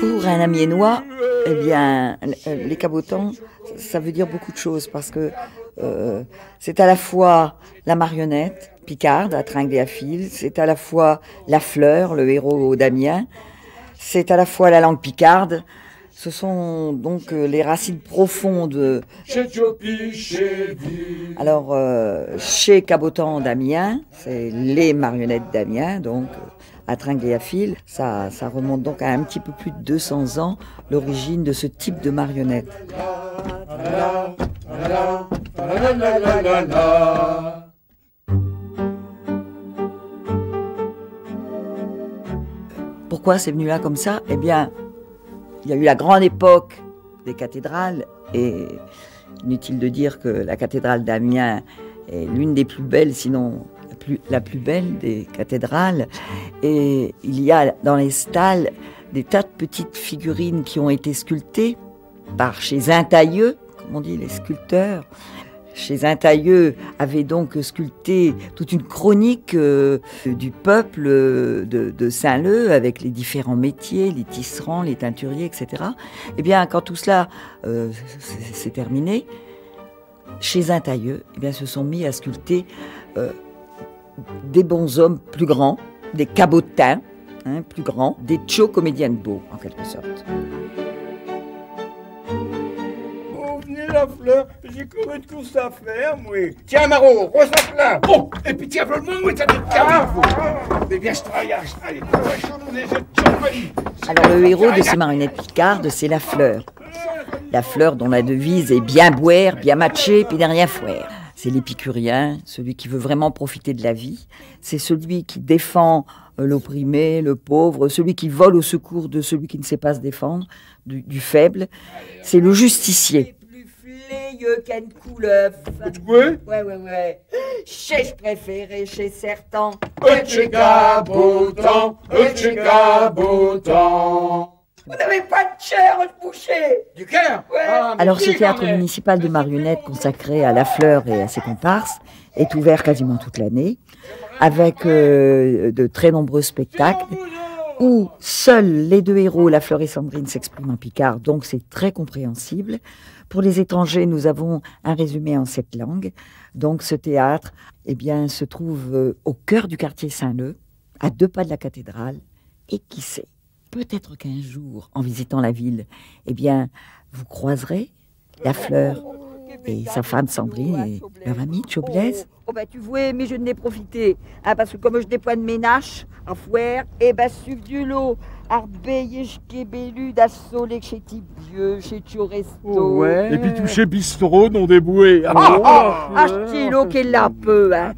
Pour un Amiénois, eh bien, les cabotants, ça veut dire beaucoup de choses parce que c'est à la fois la marionnette picarde à tringler à fil, c'est à la fois la fleur, le héros d'Amiens, c'est à la fois la langue picarde. Ce sont donc les racines profondes. Alors, chez Cabotant d'Amiens, c'est les marionnettes d'Amiens, donc à tringler à fil. Ça remonte donc à un petit peu plus de 200 ans, l'origine de ce type de marionnette. Pourquoi c'est venu là comme ça? Eh bien, il y a eu la grande époque des cathédrales, et inutile de dire que la cathédrale d'Amiens est l'une des plus belles, sinon la plus belle des cathédrales. Et il y a dans les stalles des tas de petites figurines qui ont été sculptées par chez Intailleux, comme on dit les sculpteurs. Chez Intailleux avait donc sculpté toute une chronique du peuple de Saint-Leu avec les différents métiers, les tisserands, les teinturiers, etc. Eh bien, quand tout cela s'est terminé, chez Intailleux, eh bien, se sont mis à sculpter des bonshommes plus grands, des cabotins plus grands, des tcho-comédiennes-beaux, en quelque sorte. La fleur, j'ai couru de course à faire, moi. Tiens, Marot, reçois là. Oh, et puis tiens, le monde, oui, t'as des carrés. Mais bien, je travaille. Alors, le héros de ces marionnettes picardes, c'est la fleur. La fleur dont la devise est bien boire, bien matcher, puis derrière foire. C'est l'épicurien, celui qui veut vraiment profiter de la vie. C'est celui qui défend l'opprimé, le pauvre, celui qui vole au secours de celui qui ne sait pas se défendre, du faible. C'est le justicier. Qu'une couleuvre. Tu vois? Ouais. Chez je préféré, chez certains. Chez Cabotant. Vous n'avez pas de chair, le boucher. Du cœur? Ouais. Alors, ce théâtre municipal de marionnettes consacré à la fleur et à ses comparses est ouvert quasiment toute l'année, avec de très nombreux spectacles où seuls les deux héros, la fleur et Sandrine, s'expriment en picard, donc c'est très compréhensible. Pour les étrangers, nous avons un résumé en 7 langues. Donc ce théâtre, eh bien, se trouve au cœur du quartier Saint-Leu, à 2 pas de la cathédrale. Et qui sait, peut-être qu'un jour, en visitant la ville, eh bien, vous croiserez la fleur et sa femme Sandrine et leur ami Tcho-Blaise. Oh bah tu vois, mais je n'ai profité, parce que comme je déploie de ménage à foire, et bah suivre du lot, arbeiller j'kébélu d'assolé chez Tibieux, chez Tcho Resto. Ouais. Et puis toucher bistrot non déboué. Stylo qu'elle l'a peu, hein.